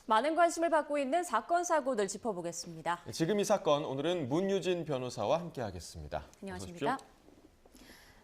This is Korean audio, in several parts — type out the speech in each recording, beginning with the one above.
많은 관심을 받고 있는 사건, 사고들 짚어보겠습니다. 지금 이 사건, 오늘은 문유진 변호사와 함께하겠습니다. 안녕하십니까?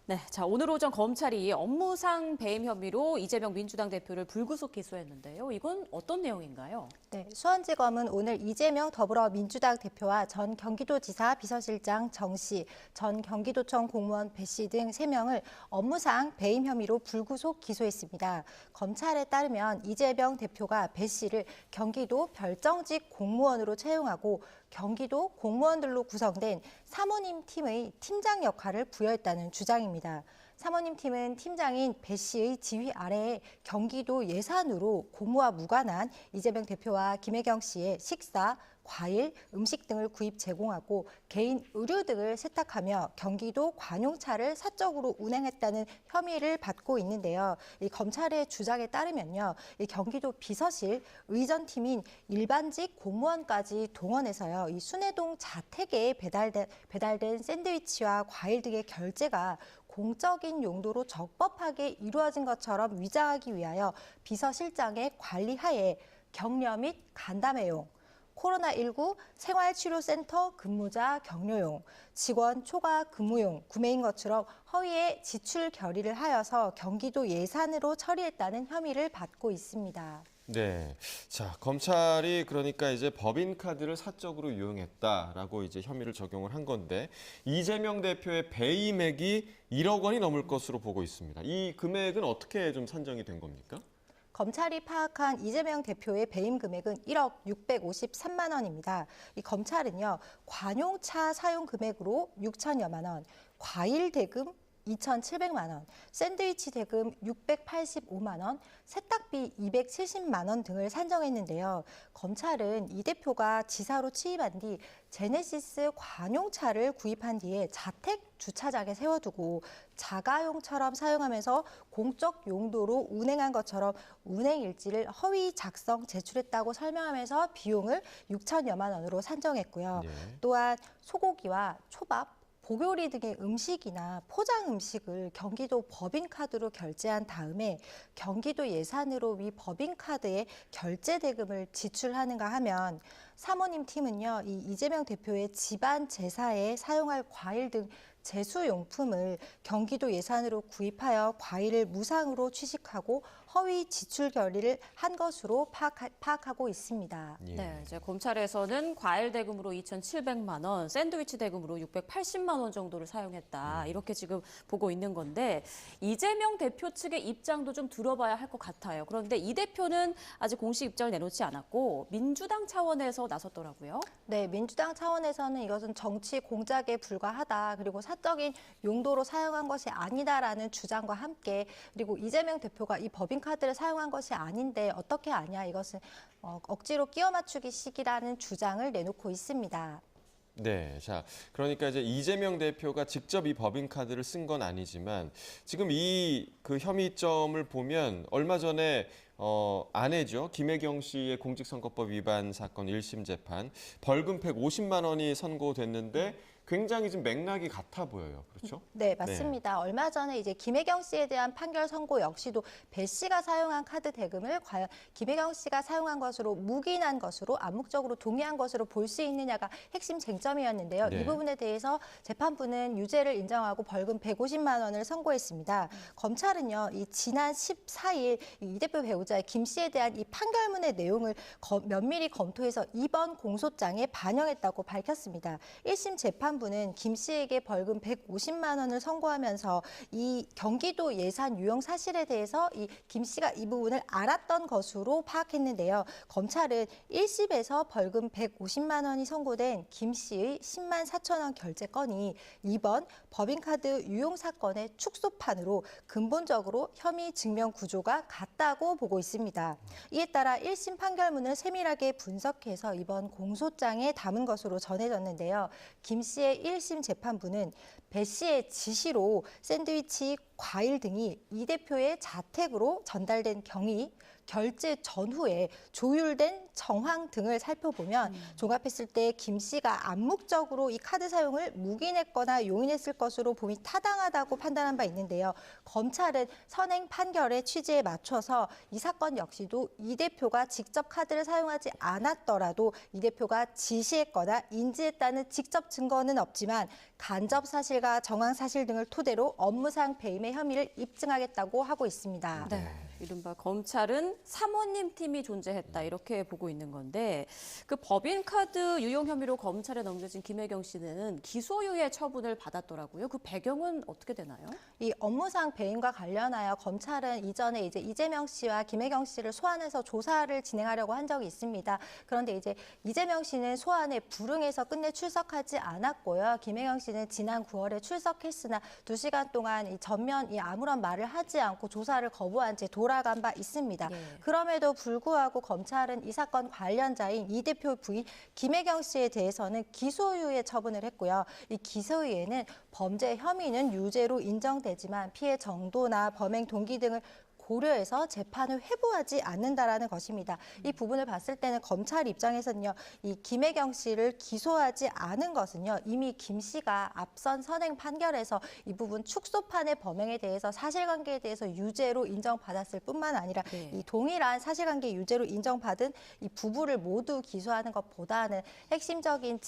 네, 오늘 오전 검찰이 업무상 배임 혐의로 이재명 민주당 대표를 불구속 기소했는데요. 이건 어떤 내용인가요? 네, 수원지검은 오늘 이재명 더불어민주당 대표와 전 경기도지사 비서실장 정 씨, 전 경기도청 공무원 배 씨 등 3명을 업무상 배임 혐의로 불구속 기소했습니다. 검찰에 따르면 이재명 대표가 배 씨를 경기도 별정직 공무원으로 채용하고 경기도 공무원들로 구성된 사모님 팀의 팀장 역할을 부여했다는 주장입니다. 사모님 팀은 팀장인 배 씨의 지휘 아래에 경기도 예산으로 공무와 무관한 이재명 대표와 김혜경 씨의 식사, 과일, 음식 등을 구입 제공하고 개인 의류 등을 세탁하며 경기도 관용차를 사적으로 운행했다는 혐의를 받고 있는데요. 이 검찰의 주장에 따르면요, 이 경기도 비서실 의전팀인 일반직 공무원까지 동원해서요, 이 순회동 자택에 배달된 샌드위치와 과일 등의 결제가 공적인 용도로 적법하게 이루어진 것처럼 위장하기 위하여 비서실장의 관리하에 격려 및 간담회용, 코로나19 생활치료센터 근무자 격려용, 직원 초과 근무용 구매인 것처럼 허위의 지출 결의를 하여서 경기도 예산으로 처리했다는 혐의를 받고 있습니다. 네. 자, 검찰이 그러니까 이제 법인카드를 사적으로 이용했다라고 이제 혐의를 적용을 한 건데, 이재명 대표의 배임액이 1억 원이 넘을 것으로 보고 있습니다. 이 금액은 어떻게 좀 산정이 된 겁니까? 검찰이 파악한 이재명 대표의 배임 금액은 1억 653만 원입니다. 이 검찰은요, 관용차 사용 금액으로 6천여만 원, 과일 대금 2,700만 원, 샌드위치 대금 685만 원, 세탁비 270만 원 등을 산정했는데요. 검찰은 이 대표가 지사로 취임한 뒤 제네시스 관용차를 구입한 뒤에 자택 주차장에 세워두고 자가용처럼 사용하면서 공적 용도로 운행한 것처럼 운행 일지를 허위 작성 제출했다고 설명하면서 비용을 6천여만 원으로 산정했고요. 네. 또한 소고기와 초밥, 보교리 등의 음식이나 포장 음식을 경기도 법인카드로 결제한 다음에 경기도 예산으로 위 법인카드에 결제 대금을 지출하는가 하면, 사모님 팀은요, 이 이재명 대표의 집안 제사에 사용할 과일 등 제수용품을 경기도 예산으로 구입하여 과일을 무상으로 취식하고 허위 지출 결의를 한 것으로 파악하고 있습니다. 예. 네, 이제 검찰에서는 과일 대금으로 2,700만 원, 샌드위치 대금으로 680만 원 정도를 사용했다. 이렇게 지금 보고 있는 건데, 이재명 대표 측의 입장도 좀 들어봐야 할 것 같아요. 그런데 이 대표는 아직 공식 입장을 내놓지 않았고 민주당 차원에서 나섰더라고요. 네, 민주당 차원에서는 이것은 정치 공작에 불과하다. 그리고 사적인 용도로 사용한 것이 아니다라는 주장과 함께, 그리고 이재명 대표가 이 법인카드를 사용한 것이 아닌데 어떻게 아냐, 이것은 억지로 끼워 맞추기 식이라는 주장을 내놓고 있습니다. 네, 자, 그러니까 이제 이재명 대표가 직접 이 법인카드를 쓴 건 아니지만 지금 이 그 혐의점을 보면 얼마 전에 아내죠, 김혜경 씨의 공직선거법 위반 사건 1심 재판 벌금 150만 원이 선고됐는데 굉장히 좀 맥락이 같아 보여요. 그렇죠? 네, 맞습니다. 얼마 전에 이제 김혜경 씨에 대한 판결 선고 역시도 배 씨가 사용한 카드 대금을 과연 김혜경 씨가 사용한 것으로 묵인한 것으로 암묵적으로 동의한 것으로 볼 수 있느냐가 핵심 쟁점이었는데요. 네. 이 부분에 대해서 재판부는 유죄를 인정하고 벌금 150만 원을 선고했습니다. 검찰은요, 이 지난 14일 이 대표 배우자 김 씨에 대한 이 판결문의 내용을 면밀히 검토해서 이번 공소장에 반영했다고 밝혔습니다. 1심 재판부는 김 씨에게 벌금 150만 원을 선고하면서 이 경기도 예산 유용 사실에 대해서 이 김 씨가 이 부분을 알았던 것으로 파악했는데요. 검찰은 1심에서 벌금 150만 원이 선고된 김 씨의 10만 4천 원 결제 건이 이번 법인카드 유용 사건의 축소판으로 근본적으로 혐의 증명 구조가 같다고 보고 있습니다. 이에 따라 1심 판결문을 세밀하게 분석해서 이번 공소장에 담은 것으로 전해졌는데요. 김 씨의 1심 재판부는 배 씨의 지시로 샌드위치, 과일 등이 이 대표의 자택으로 전달된 경위, 결제 전후에 조율된 정황 등을 살펴보면 종합했을 때 김 씨가 암묵적으로 이 카드 사용을 묵인했거나 용인했을 것으로 봄이 타당하다고 판단한 바 있는데요. 검찰은 선행 판결의 취지에 맞춰서 이 사건 역시도 이 대표가 직접 카드를 사용하지 않았더라도 이 대표가 지시했거나 인지했다는 직접 증거는 없지만 간접 사실과 정황 사실 등을 토대로 업무상 배임의 혐의를 입증하겠다고 하고 있습니다. 네. 이른바 검찰은 사모님 팀이 존재했다 이렇게 보고 있는 건데 그 법인카드 유용 혐의로 검찰에 넘겨진 김혜경 씨는 기소유예 처분을 받았더라고요. 그 배경은 어떻게 되나요? 이 업무상 배임과 관련하여 검찰은 이전에 이제 이재명 씨와 김혜경 씨를 소환해서 조사를 진행하려고 한 적이 있습니다. 그런데 이제 이재명 씨는 소환에 불응해서 끝내 출석하지 않았고요. 김혜경 씨는 지난 9월에 출석했으나 2시간 동안 이 전면 아무런 말을 하지 않고 조사를 거부한 채 돌아간 바 있습니다. 그럼에도 불구하고 검찰은 이 사건 관련자인 이 대표 부인 김혜경 씨에 대해서는 기소유예 처분을 했고요. 이 기소유예는 범죄 혐의는 유죄로 인정되지만 피해 정도나 범행 동기 등을 고려해서 재판을 회부하지 않는다라는 것입니다. 이 부분을 봤을 때는 검찰 입장에서는요, 이 김혜경 씨를 기소하지 않은 것은요, 이미 김 씨가 앞선 선행 판결에서 이 부분 축소판의 범행에 대해서 사실관계에 대해서 유죄로 인정받았을 뿐만 아니라 이 동일한 사실관계 유죄로 인정받은 이 부부를 모두 기소하는 것보다는 핵심적인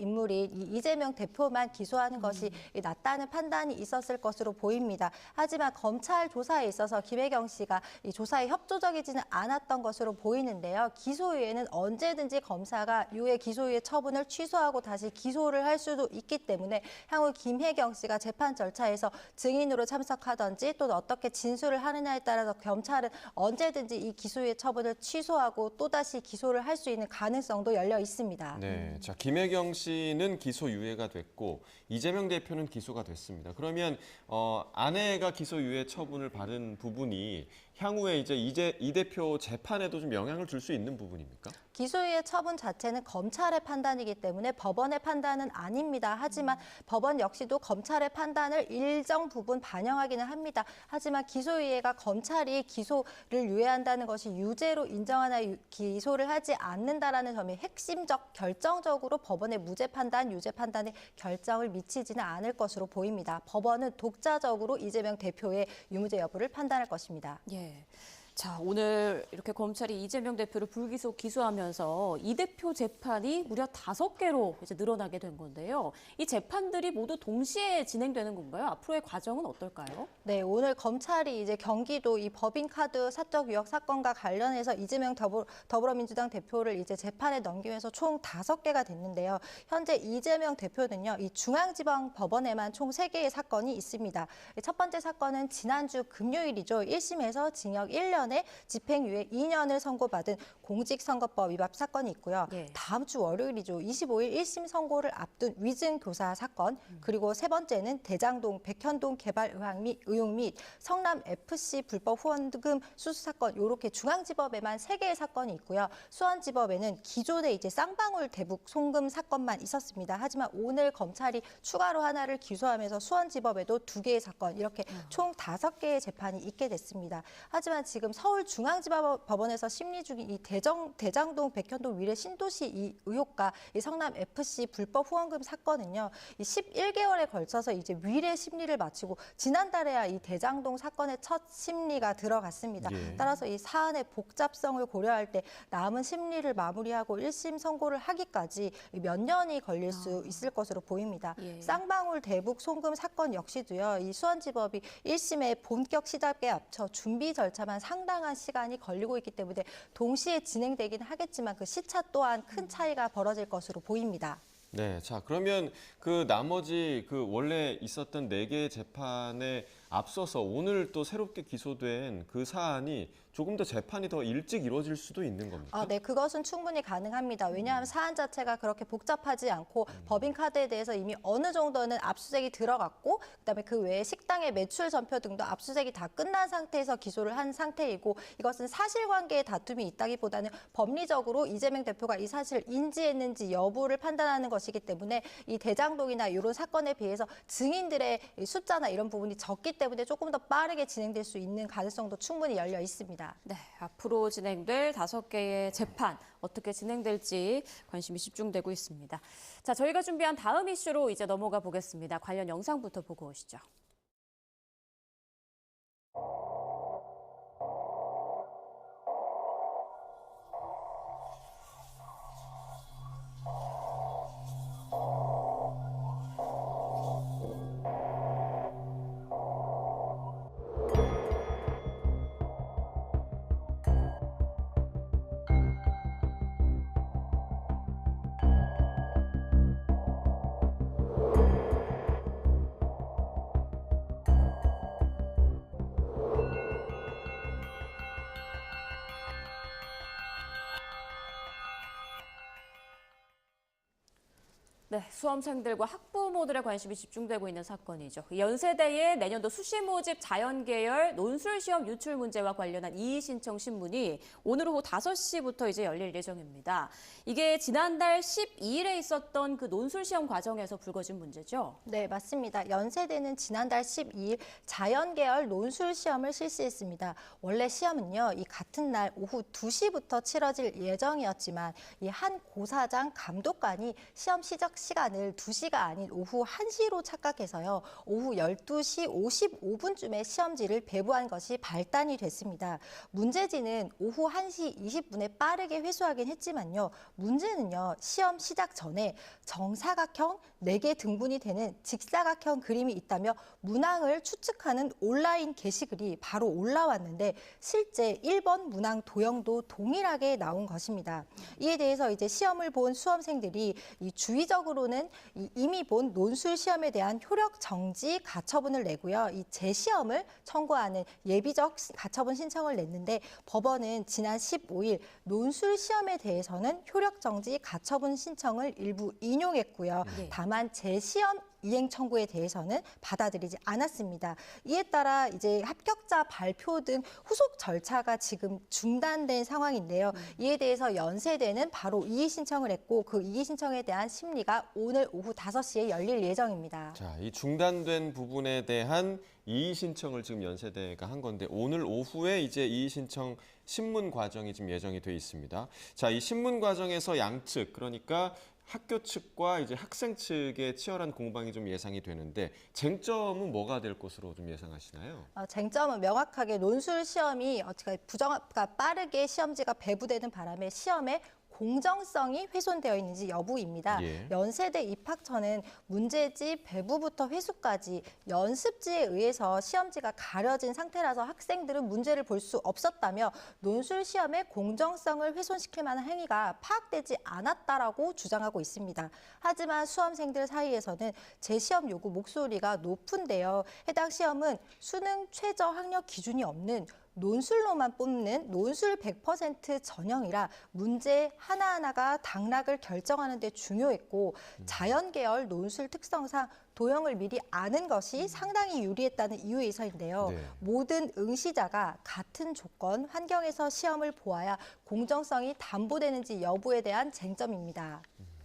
인물인 이 이재명 대표만 기소하는 것이 낫다는 판단이 있었을 것으로 보입니다. 하지만 검찰 조사에 있어서 김혜경 씨가 이 조사에 협조적이지는 않았던 것으로 보이는데요. 기소유예는 언제든지 검사가 유예 기소유예 처분을 취소하고 다시 기소를 할 수도 있기 때문에 향후 김혜경 씨가 재판 절차에서 증인으로 참석하든지 또는 어떻게 진술을 하느냐에 따라서 검찰은 언제든지 이 기소유예 처분을 취소하고 또다시 기소를 할 수 있는 가능성도 열려 있습니다. 네, 자 김혜경 씨는 기소유예가 됐고 이재명 대표는 기소가 됐습니다. 그러면 아내가 기소유예 처분을 받은 부분이 향후에 이제 이 대표 재판에도 좀 영향을 줄 수 있는 부분입니까? 기소유예 처분 자체는 검찰의 판단이기 때문에 법원의 판단은 아닙니다. 하지만 법원 역시도 검찰의 판단을 일정 부분 반영하기는 합니다. 하지만 기소유예가 검찰이 기소를 유예한다는 것이 유죄로 인정하나 기소를 하지 않는다라는 점이 결정적으로 법원의 무죄 판단, 유죄 판단에 결정을 미치지는 않을 것으로 보입니다. 법원은 독자적으로 이재명 대표의 유무죄 여부를 판단할 것입니다. 예. 자, 오늘 이렇게 검찰이 이재명 대표를 불기소 기소하면서 이 대표 재판이 무려 5개로 이제 늘어나게 된 건데요. 이 재판들이 모두 동시에 진행되는 건가요? 앞으로의 과정은 어떨까요? 네, 오늘 검찰이 이제 경기도 이 법인카드 사적 유역 사건과 관련해서 이재명 더불어민주당 대표를 이제 재판에 넘기면서 총 5개가 됐는데요. 현재 이재명 대표는요, 이 중앙지방법원에만 총 3개의 사건이 있습니다. 첫 번째 사건은 지난주 금요일이죠. 1심에서 징역 1년에 집행유예 2년을 선고받은 공직선거법 위반 사건이 있고요. 다음 주 월요일이죠. 25일 1심 선고를 앞둔 위증교사 사건, 그리고 세 번째는 대장동 백현동 개발 의혹 및 성남FC 불법 후원금 수수 사건, 이렇게 중앙지법에만 3개의 사건이 있고요. 수원지법에는 기존에 이제 쌍방울 대북 송금 사건만 있었습니다. 하지만 오늘 검찰이 추가로 하나를 기소하면서 수원지법에도 2개의 사건, 이렇게 총 5개의 재판이 있게 됐습니다. 하지만 지금 서울중앙지법원에서 심리 중인 이 대장동 백현동 위례 신도시 이 의혹과 이 성남FC 불법 후원금 사건은요, 이 11개월에 걸쳐서 이제 위례 심리를 마치고 지난달에야 이 대장동 사건의 첫 심리가 들어갔습니다. 따라서 이 사안의 복잡성을 고려할 때 남은 심리를 마무리하고 1심 선고를 하기까지 몇 년이 걸릴 수 있을 것으로 보입니다. 쌍방울 대북 송금 사건 역시도요, 이 수원지법이 1심의 본격 시작에 앞서 준비 절차만 상당한 시간이 걸리고 있기 때문에 동시에 진행되긴 하겠지만 그 시차 또한 큰 차이가 벌어질 것으로 보입니다. 네, 자 그러면 그 나머지 그 원래 있었던 4개의 재판에 앞서서 오늘 또 새롭게 기소된 그 사안이 조금 더 재판이 더 일찍 이루어질 수도 있는 겁니까? 네, 그것은 충분히 가능합니다. 왜냐하면 사안 자체가 그렇게 복잡하지 않고 법인카드에 대해서 이미 어느 정도는 압수수색이 들어갔고 그다음에 그 외에 식당의 매출 전표 등도 압수수색이 다 끝난 상태에서 기소를 한 상태이고 이것은 사실관계의 다툼이 있다기보다는 법리적으로 이재명 대표가 이 사실을 인지했는지 여부를 판단하는 것이기 때문에 이 대장동이나 이런 사건에 비해서 증인들의 숫자나 이런 부분이 적기 때문에 때문에 조금 더 빠르게 진행될 수 있는 가능성도 충분히 열려 있습니다. 네, 앞으로 진행될 5개의 재판 어떻게 진행될지 관심이 집중되고 있습니다. 자, 저희가 준비한 다음 이슈로 이제 넘어가 보겠습니다. 관련 영상부터 보고 오시죠. 네, 수험생들과 학부모들의 관심이 집중되고 있는 사건이죠. 연세대의 내년도 수시 모집 자연계열 논술시험 유출 문제와 관련한 이의 신청 신문이 오늘 오후 5시부터 이제 열릴 예정입니다. 이게 지난달 12일에 있었던 그 논술시험 과정에서 불거진 문제죠? 네, 맞습니다. 연세대는 지난달 12일 자연계열 논술시험을 실시했습니다. 원래 시험은요, 이 같은 날 오후 2시부터 치러질 예정이었지만 이 한 고사장 감독관이 시험 시작시간을 2시가 아닌 오후 1시로 착각해서요. 오후 12시 55분쯤에 시험지를 배부한 것이 발단이 됐습니다. 문제지는 오후 1시 20분에 빠르게 회수하긴 했지만요. 문제는요. 시험 시작 전에 정사각형 4개 등분이 되는 직사각형 그림이 있다며 문항을 추측하는 온라인 게시글이 바로 올라왔는데 실제 1번 문항 도형도 동일하게 나온 것입니다. 이에 대해서 이제 시험을 본 수험생들이 이 주의적으로는 이미 본 논술 시험에 대한 효력 정지 가처분을 내고요. 이 재시험을 청구하는 예비적 가처분 신청을 냈는데 법원은 지난 15일 논술 시험에 대해서는 효력 정지 가처분 신청을 일부 인용했고요. 네. 다만 재시험 이행 청구에 대해서는 받아들이지 않았습니다. 이에 따라 이제 합격자 발표 등 후속 절차가 지금 중단된 상황인데요. 이에 대해서 연세대는 바로 이의 신청을 했고 그 이의 신청에 대한 심리가 오늘 오후 5시에 열릴 예정입니다. 자, 이 중단된 부분에 대한 이의 신청을 지금 연세대가 한 건데 오늘 오후에 이제 이의 신청 신문 과정이 지금 예정이 돼 있습니다. 자, 이 신문 과정에서 양측 그러니까 학교 측과 이제 학생 측의 치열한 공방이 좀 예상이 되는데 쟁점은 뭐가 될 것으로 좀 예상하시나요? 쟁점은 명확하게 논술 시험이 어떻게 그러니까 빠르게 시험지가 배부되는 바람에 시험에 공정성이 훼손되어 있는지 여부입니다. 예. 연세대 입학처는 문제지 배부부터 회수까지 연습지에 의해서 시험지가 가려진 상태라서 학생들은 문제를 볼 수 없었다며 논술 시험의 공정성을 훼손시킬 만한 행위가 파악되지 않았다라고 주장하고 있습니다. 하지만 수험생들 사이에서는 재시험 요구 목소리가 높은데요. 해당 시험은 수능 최저 학력 기준이 없는 논술로만 뽑는 논술 100% 전형이라 문제 하나하나가 당락을 결정하는 데 중요했고 자연계열 논술 특성상 도형을 미리 아는 것이 상당히 유리했다는 이유에서인데요. 네. 모든 응시자가 같은 조건, 환경에서 시험을 보아야 공정성이 담보되는지 여부에 대한 쟁점입니다.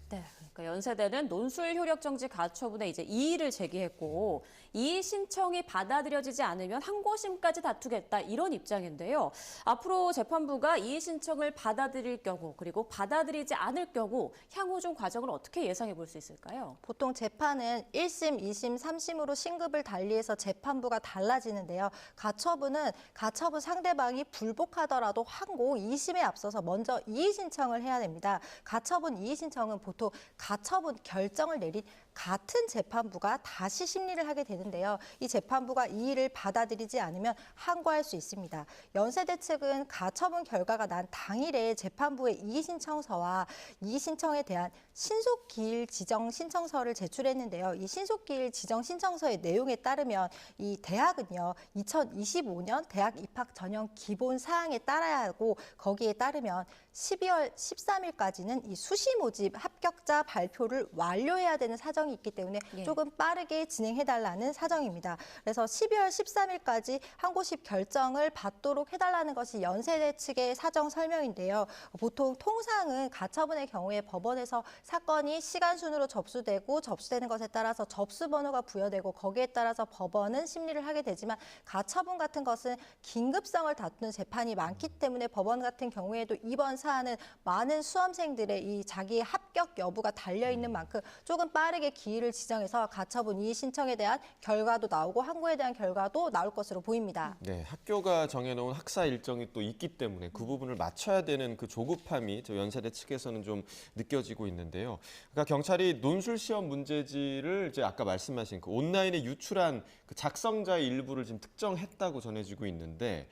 네, 그러니까 연세대는 논술 효력 정지 가처분에 이제 이의를 제기했고 이의 신청이 받아들여지지 않으면 항고심까지 다투겠다 이런 입장인데요. 앞으로 재판부가 이의 신청을 받아들일 경우 그리고 받아들이지 않을 경우 향후 좀 과정을 어떻게 예상해 볼 수 있을까요? 보통 재판은 1심, 2심, 3심으로 신급을 달리해서 재판부가 달라지는데요. 가처분은 가처분 상대방이 불복하더라도 항고 2심에 앞서서 먼저 이의 신청을 해야 됩니다. 가처분 이의 신청은 보통 가처분 결정을 내린 같은 재판부가 다시 심리를 하게 되는데요. 이 재판부가 이의를 받아들이지 않으면 항고할 수 있습니다. 연세대 측은 가처분 결과가 난 당일에 재판부에 이의 신청서와 이의 신청에 대한 신속기일 지정 신청서를 제출했는데요. 이 신속기일 지정 신청서의 내용에 따르면 이 대학은요, 2025년 대학 입학 전형 기본 사항에 따라야 하고 거기에 따르면 12월 13일까지는 이 수시 모집 합격자 발표를 완료해야 되는 사정이 일정이 있기 때문에 예. 조금 빠르게 진행해달라는 사정입니다. 그래서 12월 13일까지 항고심 결정을 받도록 해달라는 것이 연세대 측의 사정 설명인데요. 보통 통상은 가처분의 경우에 법원에서 사건이 시간 순으로 접수되는 것에 따라서 접수번호가 부여되고 거기에 따라서 법원은 심리를 하게 되지만 가처분 같은 것은 긴급성을 다투는 재판이 많기 때문에 법원 같은 경우에도 이번 사안은 많은 수험생들의 이 자기의 합격 여부가 달려있는 만큼 조금 빠르게 기일을 지정해서 가처분 이의 신청에 대한 결과도 나오고 항고에 대한 결과도 나올 것으로 보입니다. 네, 학교가 정해놓은 학사 일정이 또 있기 때문에 그 부분을 맞춰야 되는 그 조급함이 저 연세대 측에서는 좀 느껴지고 있는데요. 그러니까 경찰이 논술 시험 문제지를 이제 아까 말씀하신 그 온라인에 유출한 그 작성자의 일부를 지금 특정했다고 전해지고 있는데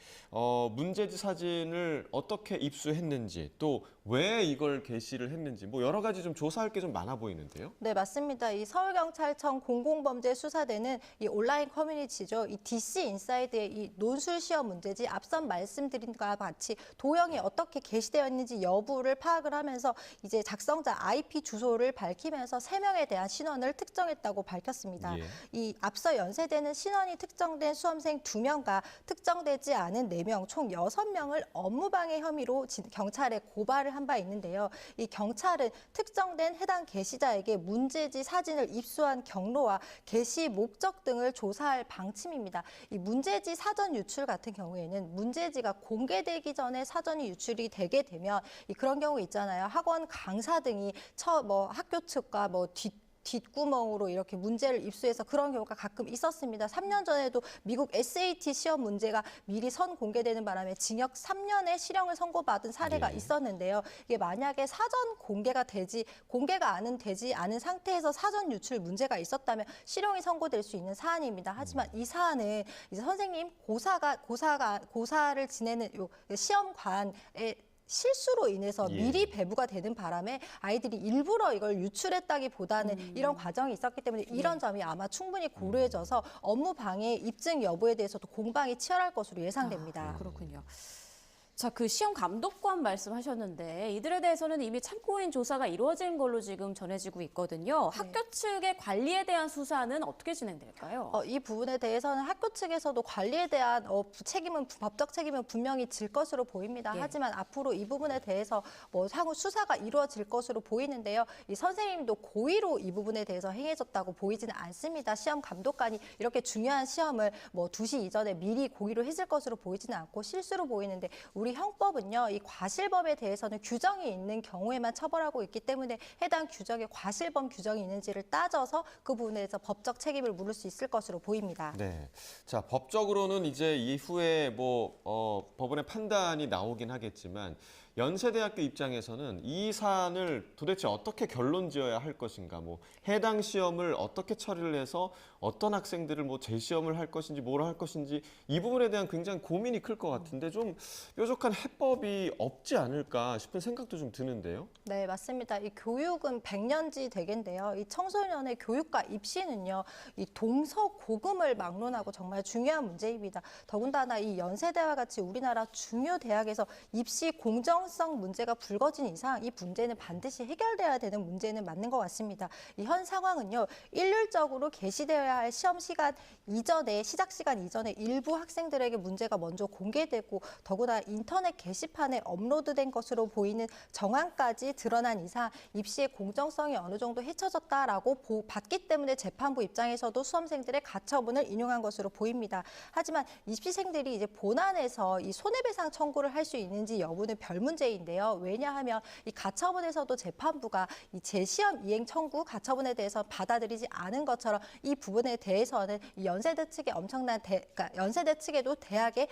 문제지 사진을 어떻게 입수했는지 또 왜 이걸 게시를 했는지 뭐 여러 가지 좀 조사할 게 좀 많아 보이는데요. 네, 맞습니다. 이 서울경찰청 공공범죄수사대는 이 온라인 커뮤니티죠. 이 DC 인사이드의 이 논술 시험 문제지 앞선 말씀드린 것과 같이 도형이 어떻게 게시되어 있는지 여부를 파악을 하면서 이제 작성자 IP 주소를 밝히면서 3명에 대한 신원을 특정했다고 밝혔습니다. 예. 이 앞서 연세대는 신원이 특정된 수험생 2명과 특정되지 않은 4명, 총 6명을 업무방해 혐의로 경찰에 고발을 한 바 있는데요. 이 경찰은 특정된 해당 게시자에게 문제지 사진을 입수한 경로와 게시 목적 등을 조사할 방침입니다. 이 문제지 사전 유출 같은 경우에는 문제지가 공개되기 전에 사전이 유출이 되게 되면 그런 경우 있잖아요. 학원 강사 등이 학교 측과 뒷구멍으로 이렇게 문제를 입수해서 그런 경우가 가끔 있었습니다. 3년 전에도 미국 SAT 시험 문제가 미리 선 공개되는 바람에 징역 3년의 실형을 선고받은 사례가 있었는데요. 이게 만약에 사전 공개가 되지 않은 상태에서 사전 유출 문제가 있었다면 실형이 선고될 수 있는 사안입니다. 하지만 이 사안은 이제 선생님 고사를 지내는 요 시험관의 실수로 인해서 미리 배부가 되는 바람에 아이들이 일부러 이걸 유출했다기보다는 이런 과정이 있었기 때문에 이런 점이 아마 충분히 고려해져서 업무 방해 입증 여부에 대해서도 공방이 치열할 것으로 예상됩니다. 그렇군요. 자, 그 시험 감독관 말씀하셨는데 이들에 대해서는 이미 참고인 조사가 이루어진 걸로 지금 전해지고 있거든요. 학교 측의 관리에 대한 수사는 어떻게 진행될까요? 이 부분에 대해서는 학교 측에서도 관리에 대한 법적 책임은 분명히 질 것으로 보입니다. 예. 하지만 앞으로 이 부분에 대해서 향후 수사가 이루어질 것으로 보이는데요. 이 선생님도 고의로 이 부분에 대해서 행해졌다고 보이지는 않습니다. 시험 감독관이 이렇게 중요한 시험을 2시 이전에 미리 고의로 했을 것으로 보이지는 않고 실수로 보이는데 우리 형법은요, 이 과실범에 대해서는 규정이 있는 경우에만 처벌하고 있기 때문에 해당 규정에 과실범 규정이 있는지를 따져서 그 부분에서 법적 책임을 물을 수 있을 것으로 보입니다. 네. 자, 법적으로는 이제 이후에 법원의 판단이 나오긴 하겠지만 연세대학교 입장에서는 이 사안을 도대체 어떻게 결론 지어야 할 것인가, 해당 시험을 어떻게 처리를 해서 어떤 학생들을 재시험을 할 것인지 뭘 할 것인지 이 부분에 대한 굉장히 고민이 클 것 같은데 좀 뾰족한 해법이 없지 않을까 싶은 생각도 좀 드는데요. 네, 맞습니다. 이 교육은 100년지 대계인데요. 이 청소년의 교육과 입시는요, 이 동서고금을 막론하고 정말 중요한 문제입니다. 더군다나 이 연세대와 같이 우리나라 중요 대학에서 입시 공정성 문제가 불거진 이상 이 문제는 반드시 해결돼야 되는 문제는 맞는 것 같습니다. 이 현 상황은요, 일률적으로 개시되어야 할 시험 시간 이전에, 시작 시간 이전에 일부 학생들에게 문제가 먼저 공개되고 더구나 인터넷 게시판에 업로드된 것으로 보이는 정황까지 드러난 이상 입시의 공정성이 어느 정도 해쳐졌다라고 봤기 때문에 재판부 입장에서도 수험생들의 가처분을 인용한 것으로 보입니다. 하지만 입시생들이 이제 본안에서 이 손해배상 청구를 할 수 있는지 여부는 별 문제인데요. 왜냐하면 이 가처분에서도 재판부가 이 재시험 이행 청구 가처분에 대해서 받아들이지 않은 것처럼 이 부분에 대해서는 이 연세대 측에 그러니까 연세대 측에도 대학의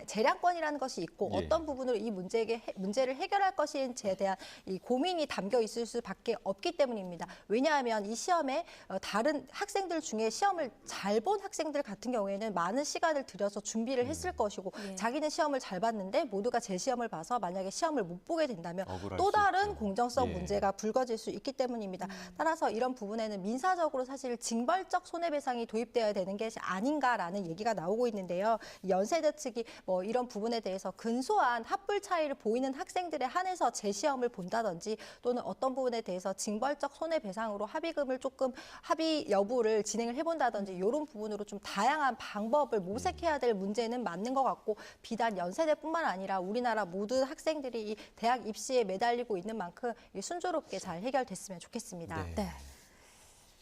재량권이라는 것이 있고 어떤 부분으로 이 문제를 해결할 것인지에 대한 이 고민이 담겨 있을 수밖에 없기 때문입니다. 왜냐하면 이 시험에 다른 학생들 중에 시험을 잘 본 학생들 같은 경우에는 많은 시간을 들여서 준비를 했을 것이고 자기는 시험을 잘 봤는데 모두가 재시험을 봐서 만약에 시험을 못 보게 된다면 또 다른 공정성 문제가 불거질 수 있기 때문입니다. 따라서 이런 부분에는 민사적으로 사실 징벌적 손해배상 손해배상이 도입되어야 되는 게 아닌가라는 얘기가 나오고 있는데요. 연세대 측이 뭐 이런 부분에 대해서 근소한 합불 차이를 보이는 학생들에 한해서 재시험을 본다든지 또는 어떤 부분에 대해서 징벌적 손해배상으로 합의금을 조금 합의 여부를 진행을 해본다든지 이런 부분으로 좀 다양한 방법을 모색해야 될 문제는 맞는 것 같고 비단 연세대뿐만 아니라 우리나라 모든 학생들이 이 대학 입시에 매달리고 있는 만큼 순조롭게 잘 해결됐으면 좋겠습니다. 네. 네.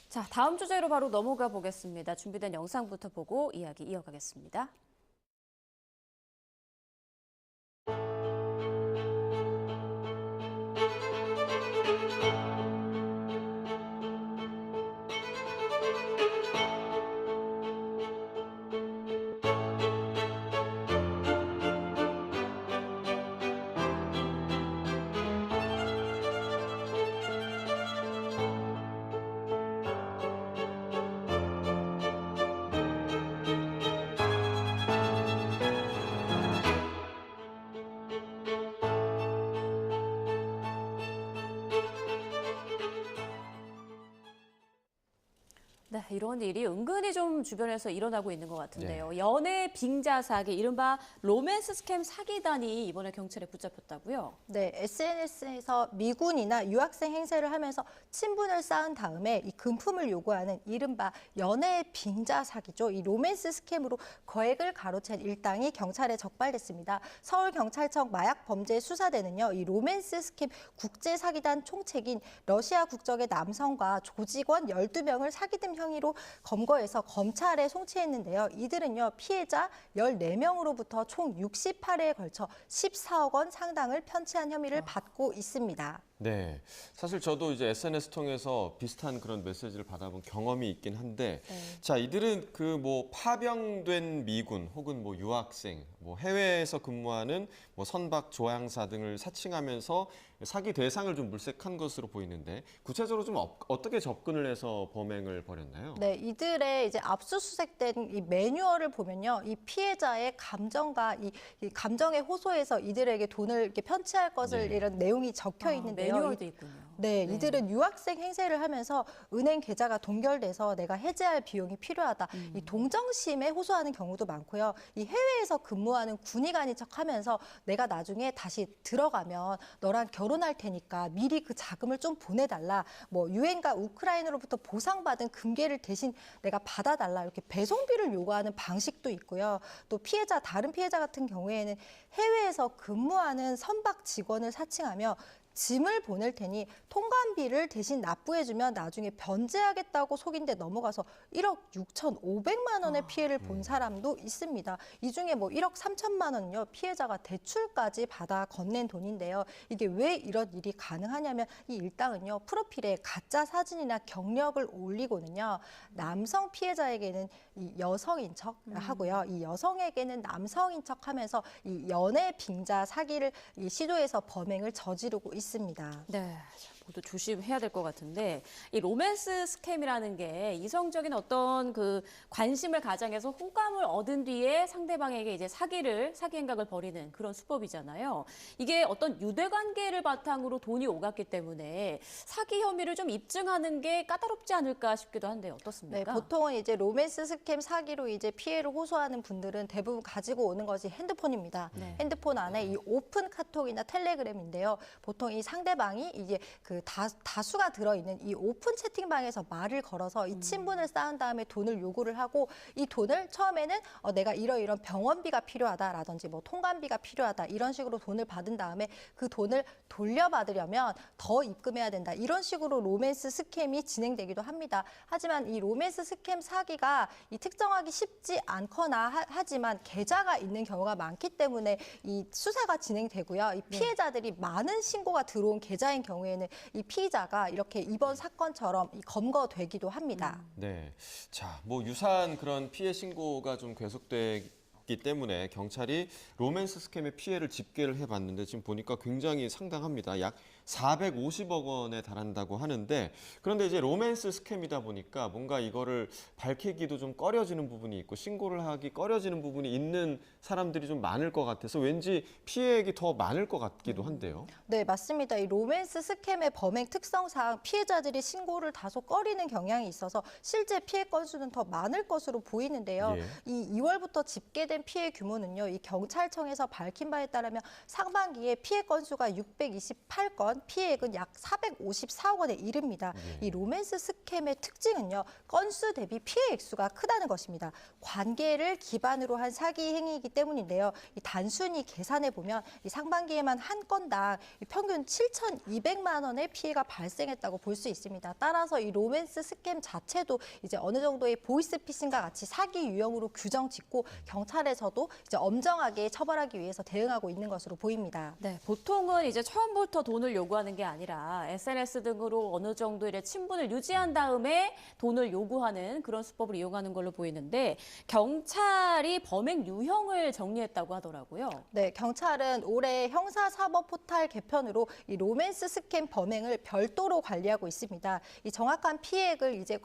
자, 다음 주제로 바로 넘어가 보겠습니다. 준비된 영상부터 보고 이야기 이어가겠습니다. 네, 이런 일이 은근히 좀 주변에서 일어나고 있는 것 같은데요. 연애 빙자 사기, 이른바 로맨스 스캠 사기단이 이번에 경찰에 붙잡혔다고요? 네, SNS에서 미군이나 유학생 행세를 하면서 친분을 쌓은 다음에 이 금품을 요구하는 이른바 연애 빙자 사기죠. 이 로맨스 스캠으로 거액을 가로챈 일당이 경찰에 적발됐습니다. 서울경찰청 마약범죄수사대는요, 이 로맨스 스캠 국제 사기단 총책인 러시아 국적의 남성과 조직원 12명을 사기 등 혐의로 검거해서 검찰에 송치했는데요. 이들은요, 피해자 14명으로부터 총 68회에 걸쳐 14억 원 상당을 편취한 혐의를 받고 있습니다. 네, 사실 저도 이제 SNS 통해서 비슷한 그런 메시지를 받아본 경험이 있긴 한데, 자, 이들은 그 뭐 파병된 미군 혹은 뭐 유학생, 뭐 해외에서 근무하는 뭐 선박 조향사 등을 사칭하면서 사기 대상을 좀 물색한 것으로 보이는데, 구체적으로 좀 어떻게 접근을 해서 범행을 벌였나요? 네, 이들의 이제 압수수색된 이 매뉴얼을 보면요, 이 피해자의 감정과 이 감정에 호소해서 이들에게 돈을 이렇게 편취할 것을 네. 이런 내용이 적혀 있는데요. 매뉴얼도 있군요. 네, 이들은 유학생 행세를 하면서 은행 계좌가 동결돼서 내가 해지할 비용이 필요하다. 이 동정심에 호소하는 경우도 많고요. 이 해외에서 근무하는 군의관인 척하면서 내가 나중에 다시 들어가면 너랑 결혼할 테니까 미리 그 자금을 좀 보내달라. 뭐 유엔과 우크라이나로부터 보상받은 금괴를 대신 내가 받아달라. 이렇게 배송비를 요구하는 방식도 있고요. 또 다른 피해자 같은 경우에는 해외에서 근무하는 선박 직원을 사칭하며 짐을 보낼 테니 통관비를 대신 납부해주면 나중에 변제하겠다고 속인데 넘어가서 1억 6,500만 원의 피해를 본 사람도 있습니다. 이 중에 뭐 1억 3천만 원은요, 피해자가 대출까지 받아 건넨 돈인데요. 이게 왜 이런 일이 가능하냐면 이 일당은요, 프로필에 가짜 사진이나 경력을 올리고는요, 남성 피해자에게는 이 여성인 척 하고요. 이 여성에게는 남성인 척 하면서 이 연애 빙자 사기를 이 시도해서 범행을 저지르고 있습니다. 네, 모두 조심해야 될 것 같은데 이 로맨스 스캠이라는 게 이성적인 어떤 그 관심을 가장해서 호감을 얻은 뒤에 상대방에게 이제 사기 행각을 벌이는 그런 수법이잖아요. 이게 어떤 유대 관계를 바탕으로 돈이 오갔기 때문에 사기 혐의를 좀 입증하는 게 까다롭지 않을까 싶기도 한데 네, 어떻습니까? 보통은 이제 로맨스 스캠 사기로 이제 피해를 호소하는 분들은 대부분 가지고 오는 것이 핸드폰입니다. 네. 핸드폰 안에 이 오픈 카톡이나 텔레그램인데요. 보통 이 상대방이 이제 그 다수가 들어있는 이 오픈 채팅방에서 말을 걸어서 이 친분을 쌓은 다음에 돈을 요구를 하고 이 돈을 처음에는 내가 이런 병원비가 필요하다라든지 뭐 통관비가 필요하다 이런 식으로 돈을 받은 다음에 그 돈을 돌려받으려면 더 입금해야 된다. 이런 식으로 로맨스 스캠이 진행되기도 합니다. 하지만 이 로맨스 스캠 사기가 이 특정하기 쉽지 않거나 하지만 계좌가 있는 경우가 많기 때문에 이 수사가 진행되고요. 이 피해자들이 많은 신고가 들어온 계좌인 경우에는 이 피의자가 이렇게 이번 사건처럼 검거되기도 합니다. 네. 자, 뭐 유사한 그런 피해 신고가 좀 계속되고 있기 때문에 경찰이 로맨스 스캠의 피해를 집계를 해봤는데 지금 보니까 굉장히 상당합니다. 약 450억 원에 달한다고 하는데 그런데 이제 로맨스 스캠이다 보니까 뭔가 이거를 밝히기도 좀 꺼려지는 부분이 있고 신고를 하기 꺼려지는 부분이 있는 사람들이 좀 많을 것 같아서 왠지 피해액이 더 많을 것 같기도 한데요. 네, 맞습니다. 이 로맨스 스캠의 범행 특성상 피해자들이 신고를 다소 꺼리는 경향이 있어서 실제 피해 건수는 더 많을 것으로 보이는데요. 예. 이 2월부터 집계된 피해 규모는요. 이 경찰청에서 밝힌 바에 따르면 상반기에 피해 건수가 628건, 피해액은 약 454억 원에 이릅니다. 예. 이 로맨스 스캠의 특징은요. 건수 대비 피해 액수가 크다는 것입니다. 관계를 기반으로 한 사기 행위이기 때문인데요. 이 단순히 계산해 보면 이 상반기에만 한 건당 평균 7,200만 원의 피해가 발생했다고 볼 수 있습니다. 따라서 이 로맨스 스캠 자체도 이제 어느 정도의 보이스피싱과 같이 사기 유형으로 규정 짓고 경찰에서도 이제 엄정하게 처벌하기 위해서 대응하고 있는 것으로 보입니다. 네, 보통은 이제 처음부터 돈을 요구하는 게 아니라 SNS 등으로 어느 정도 의 친분을 유지한 다음에 돈을 요구하는 그런 수법을 이용하는 걸로 보이는데 경찰이 범행 유형을 정리했다고 하더라고요. 네, 경찰은 올해 형사사법 포탈 개편으로 이 로맨스 스캠 범행을 별도로 관리하고 있습니다. 이 정확한 피해액을 이제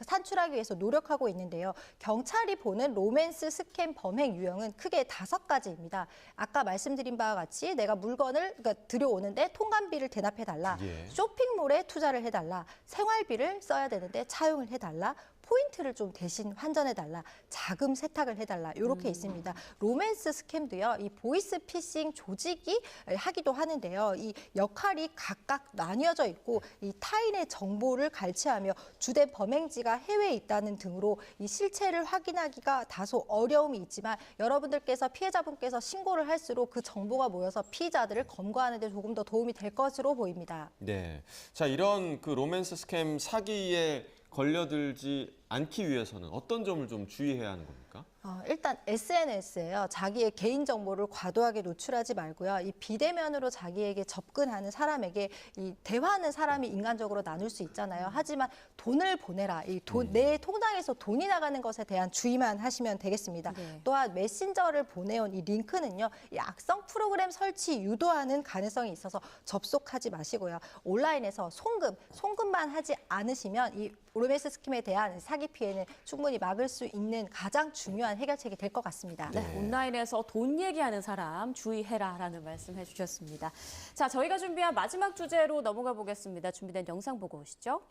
산출하기 위해서 노력하고 있는데요. 경찰이 보는 로맨스 스캠 범행 유형은 크게 5가지입니다. 아까 말씀드린 바와 같이 내가 물건을 들여오는데 통관비를 대납해달라, 예. 쇼핑몰에 투자를 해달라, 생활비를 써야 되는데 차용을 해달라, 포인트를 좀 대신 환전해달라, 자금 세탁을 해달라 이렇게 있습니다. 로맨스 스캠도요. 이 보이스피싱 조직이 하기도 하는데요. 이 역할이 각각 나뉘어져 있고 이 타인의 정보를 갈취하며 주된 범행지가 해외에 있다는 등으로 이 실체를 확인하기가 다소 어려움이 있지만 여러분들께서 피해자분께서 신고를 할수록 그 정보가 모여서 피의자들을 검거하는 데 조금 더 도움이 될 것으로 보입니다. 네. 자, 이런 그 로맨스 스캠 사기에 걸려들지 않기 위해서는 어떤 점을 좀 주의해야 하는 겁니까? 일단 SNS에요. 자기의 개인정보를 과도하게 노출하지 말고요. 이 비대면으로 자기에게 접근하는 사람에게 이 대화하는 사람이 인간적으로 나눌 수 있잖아요. 하지만 돈을 보내라. 내 통장에서 돈이 나가는 것에 대한 주의만 하시면 되겠습니다. 네. 또한 메신저를 보내온 이 링크는요. 이 악성 프로그램 설치 유도하는 가능성이 있어서 접속하지 마시고요. 온라인에서 송금만 하지 않으시면 이 로맨스 스킴에 대한 사기 피해는 충분히 막을 수 있는 가장 중요한 해결책이 될 것 같습니다. 네, 온라인에서 돈 얘기하는 사람 주의해라라는 말씀 해주셨습니다. 자, 저희가 준비한 마지막 주제로 넘어가 보겠습니다. 준비된 영상 보고 오시죠.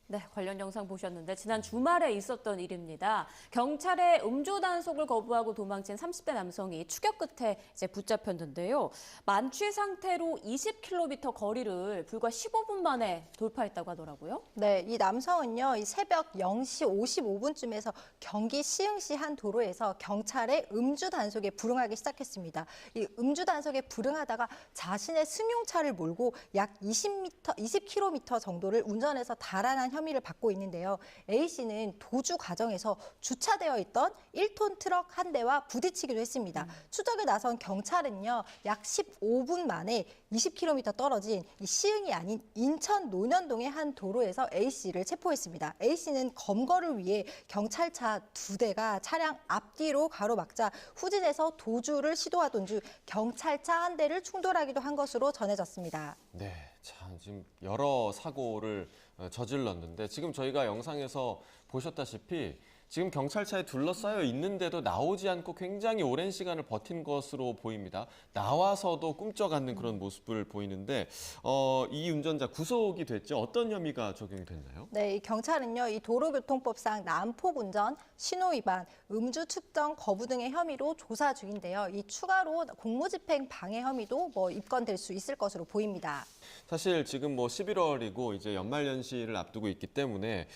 네, 관련 영상 보셨는데 지난 주말에 있었던 일입니다. 경찰의 음주 단속을 거부하고 도망친 30대 남성이 추격 끝에 이제 붙잡혔는데요. 만취 상태로 20km 거리를 불과 15분 만에 돌파했다고 하더라고요. 네, 이 남성은요, 이 새벽 0시 55분쯤에서 경기 시흥시 한 도로에서 경찰의 음주 단속에 불응하기 시작했습니다. 이 음주 단속에 불응하다가 자신의 승용차를 몰고 약 20km 정도를 운전해서 달아난 혐의를 받고 있는데요. A씨는 도주 과정에서 주차되어 있던 1톤 트럭 한 대와 부딪히기도 했습니다. 추적에 나선 경찰은요, 약 15분 만에 20km 떨어진 이 시흥이 아닌 인천 논현동의 한 도로에서 A씨를 체포했습니다. A씨는 검거를 위해 경찰차 2대가 차량 앞뒤로 가로막자 후진해서 도주를 시도하던 중 경찰차 한 대를 충돌하기도 한 것으로 전해졌습니다. 네, 참 지금 여러 사고를 저질렀는데 지금 저희가 영상에서 보셨다시피 지금 경찰차에 둘러싸여 있는데도 나오지 않고 굉장히 오랜 시간을 버틴 것으로 보입니다. 나와서도 꿈쩍 않는 그런 모습을 보이는데 이 운전자 구속이 됐죠. 어떤 혐의가 적용이 됐나요? 네, 이 경찰은요, 이 도로교통법상 난폭 운전, 신호 위반, 음주 측정 거부 등의 혐의로 조사 중인데요. 이 추가로 공무집행 방해 혐의도 입건될 수 있을 것으로 보입니다. 사실 지금 11월이고 이제 연말연시를 앞두고 있기 때문에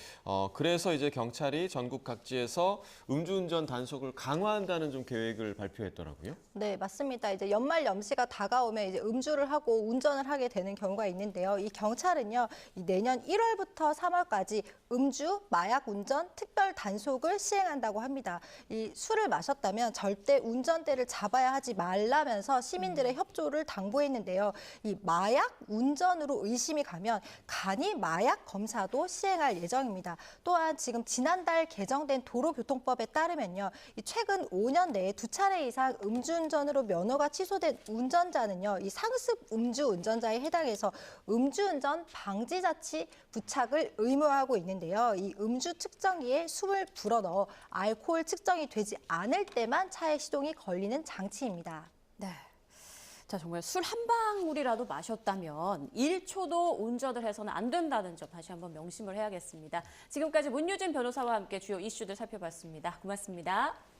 그래서 이제 경찰이 전국 각지에서 음주운전 단속을 강화한다는 좀 계획을 발표했더라고요. 네, 맞습니다. 이제 연말 연시가 다가오면 이제 음주를 하고 운전을 하게 되는 경우가 있는데요. 이 경찰은요, 이 내년 1월부터 3월까지 음주, 마약 운전 특별 단속을 시행한다고 합니다. 이 술을 마셨다면 절대 운전대를 잡아야 하지 말라면서 시민들의 협조를 당부했는데요. 이 마약 운전으로 의심이 가면 간이 마약 검사도 시행할 예정입니다. 또한 지금 지난달 개정된 도로교통법에 따르면요, 이 최근 5년 내에 2차례 이상 음주운전으로 면허가 취소된 운전자는요, 이 상습 음주 운전자에 해당해서 음주운전 방지자치 부착을 의무화하고 있는데요. 이 음주 측정기에 숨을 불어넣어 알코올 측정이 되지 않을 때만 차의 시동이 걸리는 장치입니다. 네. 자, 정말 술 한 방울이라도 마셨다면 1초도 운전을 해서는 안 된다는 점 다시 한번 명심을 해야겠습니다. 지금까지 문유진 변호사와 함께 주요 이슈들 살펴봤습니다. 고맙습니다.